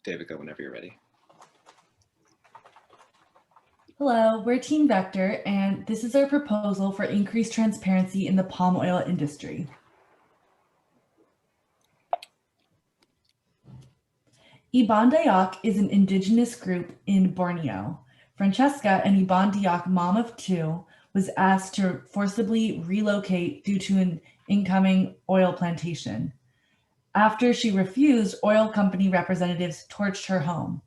Devika, whenever you're ready. Hello, we're Team Vector, and this is our proposal for increased transparency in the palm oil industry. Iban Dayak is an indigenous group in Borneo. Francesca, an Iban Dayak mom of two, was asked to forcibly relocate due to an incoming oil plantation. After she refused, oil company representatives torched her home.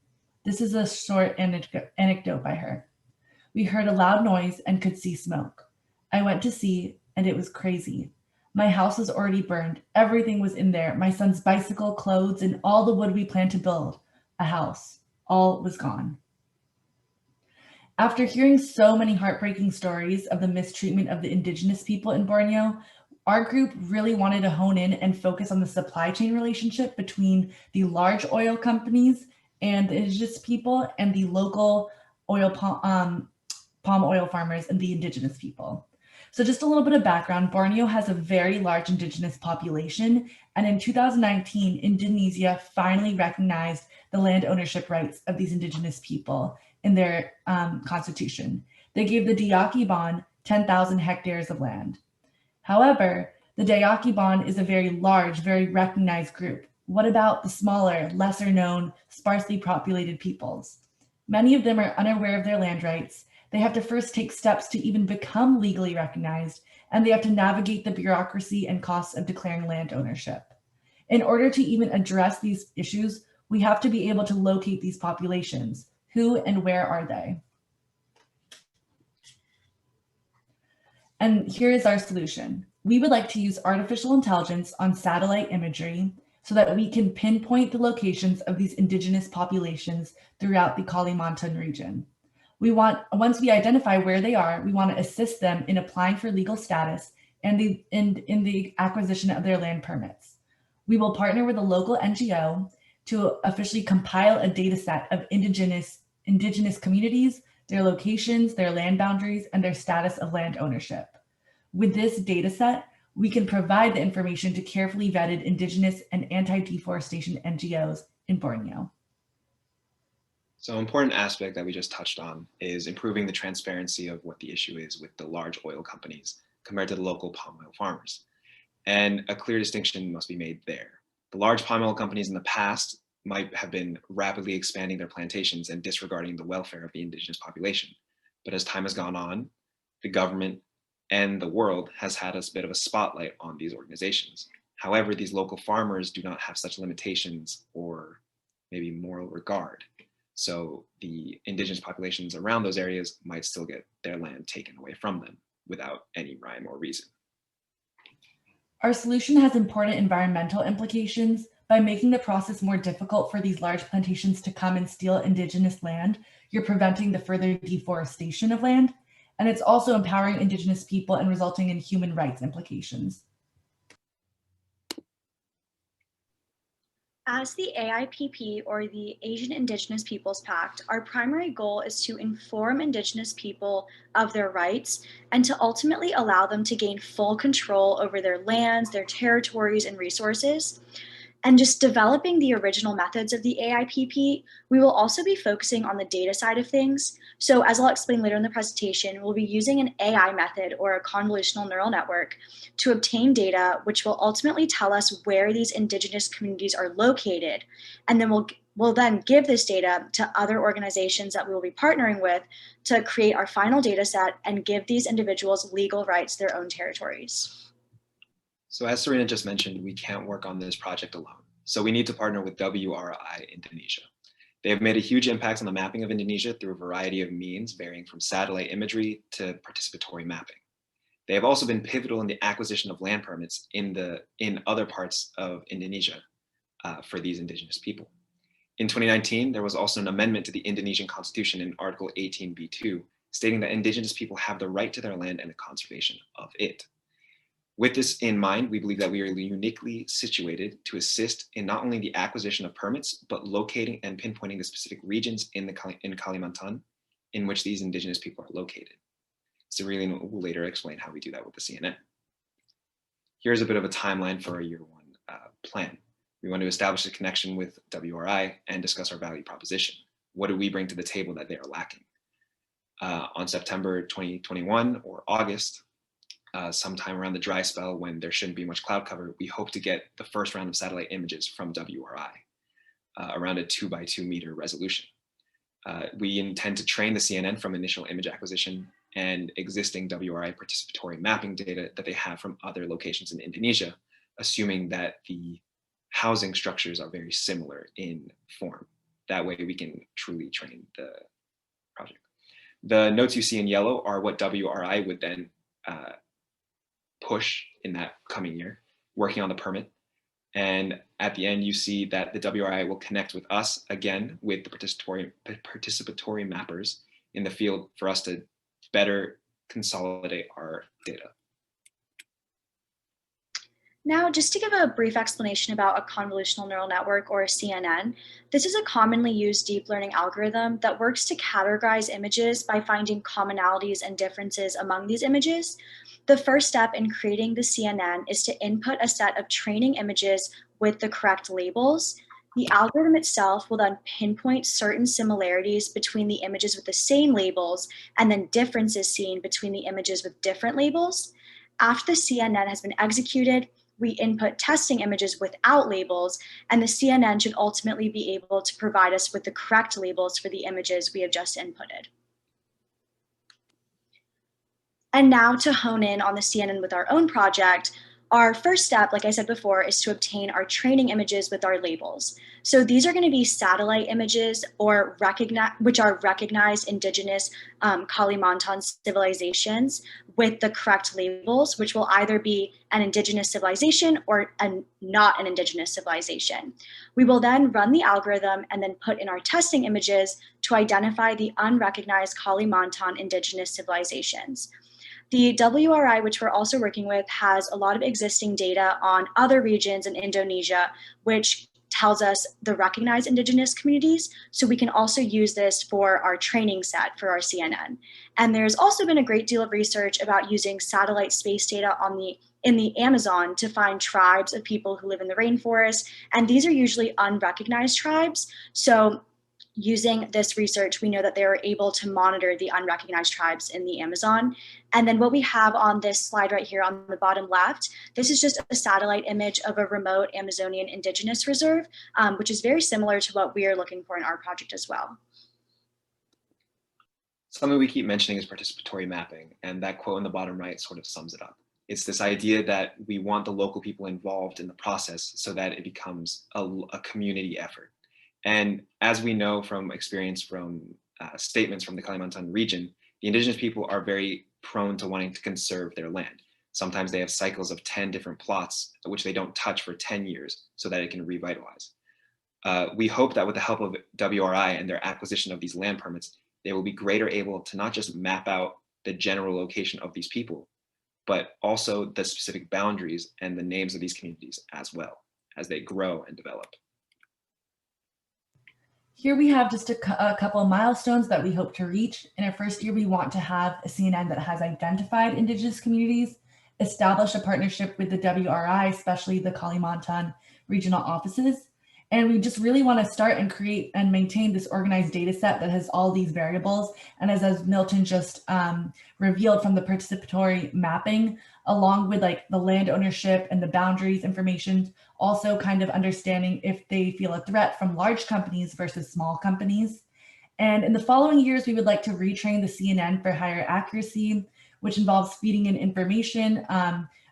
This is a short anecdote by her. We heard a loud noise and could see smoke. I went to see, and it was crazy. My house was already burned. Everything was in there. My son's bicycle, clothes, and all the wood we planned to build a house. All was gone. After hearing so many heartbreaking stories of the mistreatment of the indigenous people in Borneo, our group really wanted to hone in and focus on the supply chain relationship between the large oil companies and the indigenous people and the local palm oil farmers and the indigenous people. So just a little bit of background, Borneo has a very large indigenous population, and in 2019, Indonesia finally recognized the land ownership rights of these indigenous people in their constitution. They gave the Dayak Iban 10,000 hectares of land. However, the Dayak Iban is a very large, very recognized group. What about the smaller, lesser known, sparsely populated peoples? Many of them are unaware of their land rights. They have to first take steps to even become legally recognized, and they have to navigate the bureaucracy and costs of declaring land ownership. In order to even address these issues, we have to be able to locate these populations. Who and where are they? And here is our solution. We would like to use artificial intelligence on satellite imagery so that we can pinpoint the locations of these indigenous populations throughout the Kalimantan region. Once we identify where they are, we want to assist them in applying for legal status and in the acquisition of their land permits. We will partner with a local NGO to officially compile a data set of indigenous communities, their locations, their land boundaries, and their status of land ownership. With this data set, we can provide the information to carefully vetted indigenous and anti-deforestation NGOs in Borneo. So an important aspect that we just touched on is improving the transparency of what the issue is with the large oil companies compared to the local palm oil farmers. And a clear distinction must be made there. The large palm oil companies in the past might have been rapidly expanding their plantations and disregarding the welfare of the indigenous population. But as time has gone on, the government and the world has had a bit of a spotlight on these organizations. However, these local farmers do not have such limitations or maybe moral regard. So the indigenous populations around those areas might still get their land taken away from them without any rhyme or reason. Our solution has important environmental implications. By making the process more difficult for these large plantations to come and steal indigenous land, you're preventing the further deforestation of land, and it's also empowering indigenous people and resulting in human rights implications. As the AIPP, or the Asian Indigenous Peoples Pact, our primary goal is to inform Indigenous people of their rights and to ultimately allow them to gain full control over their lands, their territories, and resources. And just developing the original methods of the AIPP, we will also be focusing on the data side of things. So as I'll explain later in the presentation, we'll be using an AI method or a convolutional neural network to obtain data, which will ultimately tell us where these indigenous communities are located. And then we'll then give this data to other organizations that we will be partnering with to create our final data set and give these individuals legal rights to their own territories. So as Sarena just mentioned, we can't work on this project alone. So we need to partner with Wri Indonesia. They have made a huge impact on the mapping of Indonesia through a variety of means, varying from satellite imagery to participatory mapping. They have also been pivotal in the acquisition of land permits in other parts of Indonesia for these indigenous people. In 2019, there was also an amendment to the Indonesian Constitution in Article 18b2, stating that indigenous people have the right to their land and the conservation of it. With this in mind, we believe that we are uniquely situated to assist in not only the acquisition of permits, but locating and pinpointing the specific regions in Kalimantan in which these indigenous people are located. Sarena will later explain how we do that with the CNN. Here's a bit of a timeline for our year one plan. We want to establish a connection with WRI and discuss our value proposition. What do we bring to the table that they are lacking? On September 2021 or August, sometime around the dry spell when there shouldn't be much cloud cover, we hope to get the first round of satellite images from WRI, around a 2x2 meter resolution. We intend to train the CNN from initial image acquisition and existing WRI participatory mapping data that they have from other locations in Indonesia, assuming that the housing structures are very similar in form. That way we can truly train the project. The notes you see in yellow are what WRI would then push in that coming year, working on the permit. And at the end, you see that the WRI will connect with us again with the participatory mappers in the field for us to better consolidate our data. Now, just to give a brief explanation about a convolutional neural network, or a CNN, this is a commonly used deep learning algorithm that works to categorize images by finding commonalities and differences among these images. The first step in creating the CNN is to input a set of training images with the correct labels. The algorithm itself will then pinpoint certain similarities between the images with the same labels and then differences seen between the images with different labels. After the CNN has been executed, we input testing images without labels, and the CNN should ultimately be able to provide us with the correct labels for the images we have just inputted. And now to hone in on the CNN with our own project, our first step, like I said before, is to obtain our training images with our labels. So these are going to be satellite images or which are recognized indigenous Kalimantan civilizations with the correct labels, which will either be an indigenous civilization or not an indigenous civilization. We will then run the algorithm and then put in our testing images to identify the unrecognized Kalimantan indigenous civilizations. The WRI, which we're also working with, has a lot of existing data on other regions in Indonesia, which tells us the recognized indigenous communities. So we can also use this for our training set for our CNN. And there's also been a great deal of research about using satellite space data in the Amazon to find tribes of people who live in the rainforest. And these are usually unrecognized tribes. So using this research, we know that they are able to monitor the unrecognized tribes in the Amazon. And then what we have on this slide right here on the bottom left, this is just a satellite image of a remote Amazonian indigenous reserve, which is very similar to what we are looking for in our project as well. Something we keep mentioning is participatory mapping, and that quote in the bottom right sort of sums it up. It's this idea that we want the local people involved in the process so that it becomes a community effort. And as we know from experience from statements from the Kalimantan region, the indigenous people are very prone to wanting to conserve their land. Sometimes they have cycles of 10 different plots, which they don't touch for 10 years so that it can revitalize. We hope that with the help of WRI and their acquisition of these land permits, they will be greater able to not just map out the general location of these people, but also the specific boundaries and the names of these communities as well as they grow and develop. Here we have just a couple of milestones that we hope to reach. In our first year, we want to have a CNN that has identified indigenous communities, establish a partnership with the WRI, especially the Kalimantan regional offices. And we just really want to start and create and maintain this organized data set that has all these variables. And as Milton just revealed from the participatory mapping, along with like the land ownership and the boundaries information, also kind of understanding if they feel a threat from large companies versus small companies. And in the following years, we would like to retrain the CNN for higher accuracy, which involves feeding in information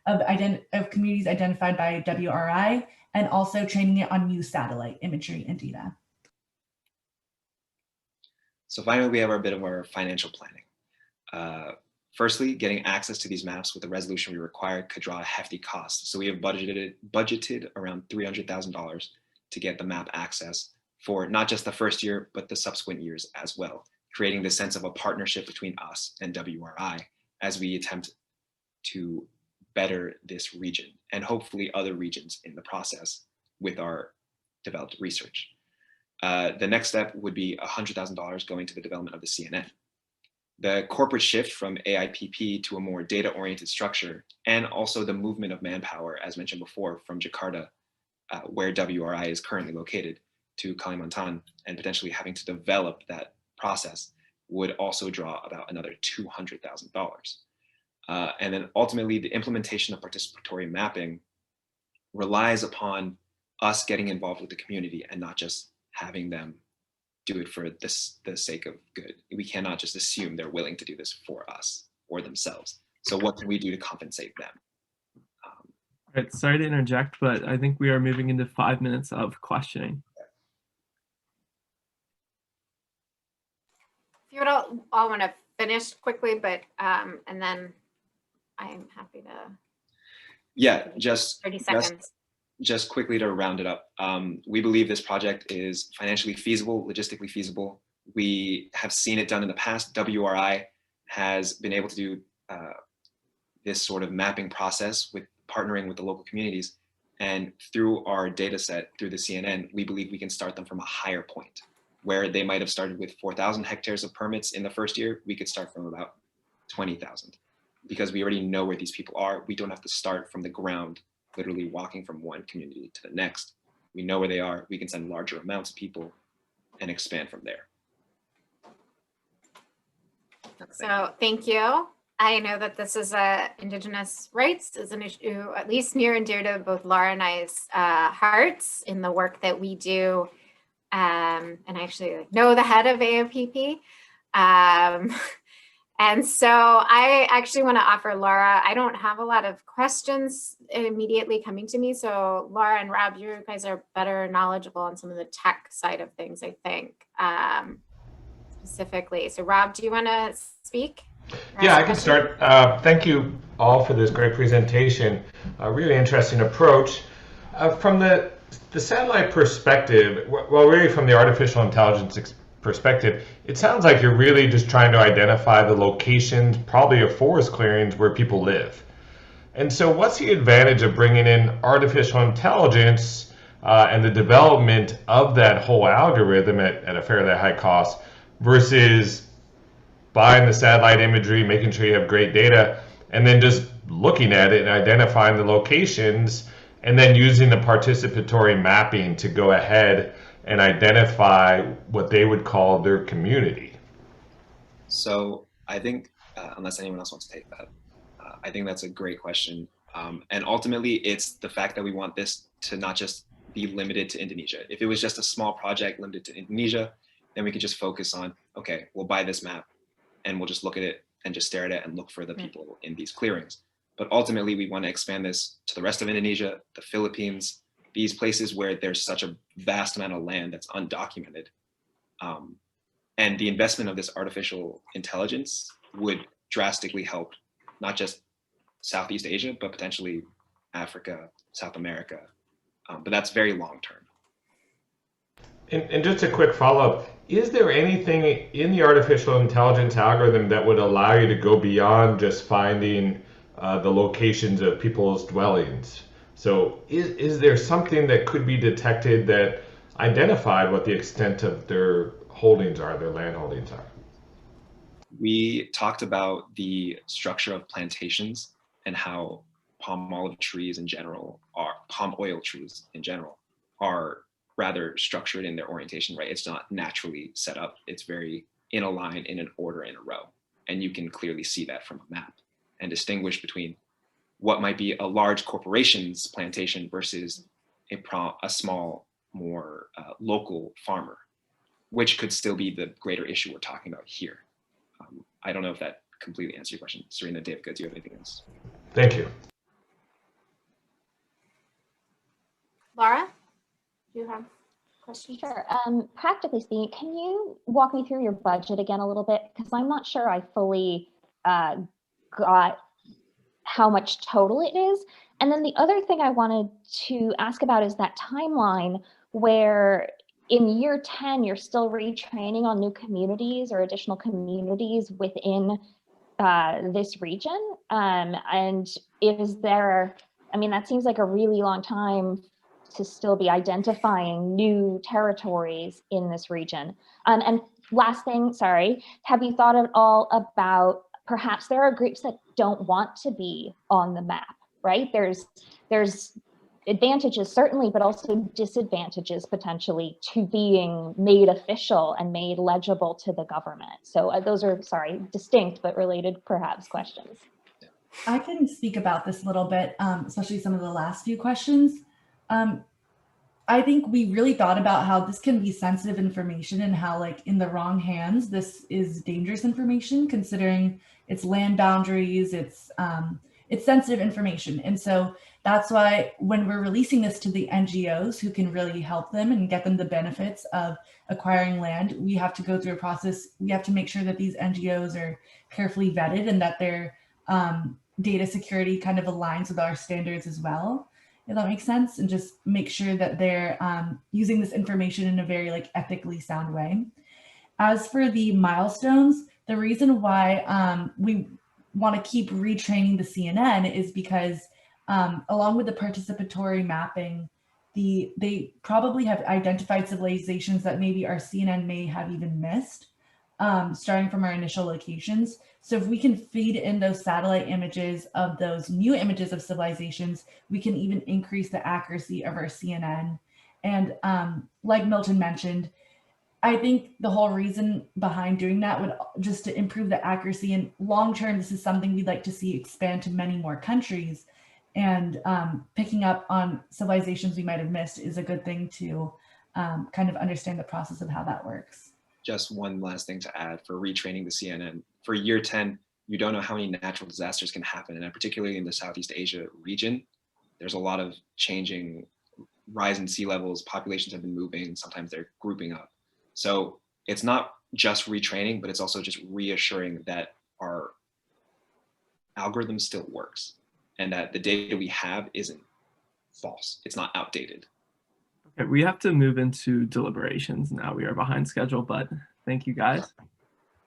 of communities identified by WRI, and also training it on new satellite imagery and data. So finally, we have a bit of our financial planning. Firstly, getting access to these maps with the resolution we require could draw a hefty cost. So we have budgeted around $300,000 to get the map access for not just the first year, but the subsequent years as well, creating the sense of a partnership between us and WRI as we attempt to better this region and hopefully other regions in the process with our developed research. The next step would be $100,000 going to the development of the CNN. The corporate shift from AIPP to a more data-oriented structure, and also the movement of manpower, as mentioned before, from Jakarta where WRI is currently located to Kalimantan, and potentially having to develop that process would also draw about another $200,000. And then ultimately, the implementation of participatory mapping relies upon us getting involved with the community and not just having them do it for the sake of good. We cannot just assume they're willing to do this for us or themselves. So what can we do to compensate them? All right, sorry to interject, but I think we are moving into 5 minutes of questioning. If you would all want to finish quickly, but and then I'm happy to. Yeah, just 30 seconds. Just quickly to round it up. We believe this project is financially feasible, logistically feasible. We have seen it done in the past. WRI has been able to do this sort of mapping process with partnering with the local communities. And through our data set, through the CNN, we believe we can start them from a higher point, where they might have started with 4,000 hectares of permits in the first year. We could start from about 20,000, because we already know where these people are. We don't have to start from the ground, literally walking from one community to the next. We know where they are. We can send larger amounts of people and expand from there. So thank you. I know that this is Indigenous rights is an issue at least near and dear to both Laura and I's hearts in the work that we do. And I actually know the head of AOPP. And so I actually want to offer Laura, I don't have a lot of questions immediately coming to me. So Laura and Rob, you guys are better knowledgeable on some of the tech side of things, I think, specifically. So Rob, do you want to speak? Yeah, I can start. Thank you all for this great presentation. A really interesting approach. From the satellite perspective, well, really from the artificial intelligence perspective, it sounds like you're really just trying to identify the locations, probably of forest clearings where people live. And so what's the advantage of bringing in artificial intelligence and the development of that whole algorithm at a fairly high cost versus buying the satellite imagery, making sure you have great data, and then just looking at it and identifying the locations, and then using the participatory mapping to go ahead and identify what they would call their community? So I think, unless anyone else wants to take that, I think that's a great question. And ultimately, it's the fact that we want this to not just be limited to Indonesia. If it was just a small project limited to Indonesia, then we could just focus on, okay, we'll buy this map and we'll just look at it and just stare at it and look for the people in these clearings. But ultimately, we want to expand this to the rest of Indonesia, the Philippines, these places where there's such a vast amount of land that's undocumented. And the investment of this artificial intelligence would drastically help not just Southeast Asia, but potentially Africa, South America. But that's very long term. And just a quick follow-up, is there anything in the artificial intelligence algorithm that would allow you to go beyond just finding the locations of people's dwellings? So is there something that could be detected that identified what the extent of their holdings are, their land holdings are? We talked about the structure of plantations and how palm olive trees in general palm oil trees in general are rather structured in their orientation, right? It's not naturally set up. It's very in a line, in an order, in a row. And you can clearly see that from a map and distinguish between what might be a large corporation's plantation versus a small, more local farmer, which could still be the greater issue we're talking about here. I don't know if that completely answers your question. Sarena, Devika, do you have anything else? Thank you. Laura, do you have questions? Sure. Practically speaking, can you walk me through your budget again a little bit? Because I'm not sure I fully got how much total it is. And then the other thing I wanted to ask about is that timeline where in year 10, you're still retraining on new communities or additional communities within this region. And is there, I mean, that seems like a really long time to still be identifying new territories in this region. And last thing, sorry, have you thought at all about perhaps there are groups that don't want to be on the map, right? There's advantages certainly, but also disadvantages potentially to being made official and made legible to the government. So those are, sorry, distinct but related perhaps questions. I can speak about this a little bit, especially some of the last few questions. I think we really thought about how this can be sensitive information and how, like, in the wrong hands, this is dangerous information, considering its land boundaries, it's sensitive information. And so that's why when we're releasing this to the NGOs who can really help them and get them the benefits of acquiring land, we have to go through a process. We have to make sure that these NGOs are carefully vetted and that their data security kind of aligns with our standards as well, if that makes sense, and just make sure that they're using this information in a very like ethically sound way. As for the milestones, the reason why we want to keep retraining the CNN is because along with the participatory mapping, they probably have identified civilizations that maybe our CNN may have even missed, starting from our initial locations. So if we can feed in those satellite images of those new images of civilizations, we can even increase the accuracy of our CNN. And like Milton mentioned, I think the whole reason behind doing that would just to improve the accuracy, and long term, this is something we'd like to see expand to many more countries. And picking up on civilizations we might have missed is a good thing to kind of understand the process of how that works. Just one last thing to add for retraining the CNN. For year 10, you don't know how many natural disasters can happen. And particularly in the Southeast Asia region, there's a lot of changing rise in sea levels, populations have been moving, sometimes they're grouping up. So it's not just retraining, but it's also just reassuring that our algorithm still works and that the data we have isn't false. It's not outdated. Okay, we have to move into deliberations now. We are behind schedule, but thank you guys.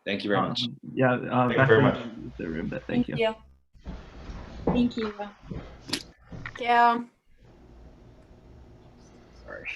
Thank you very much. Yeah, Thank you very much. The room, but thank you. Thank you. Thank you. Sorry.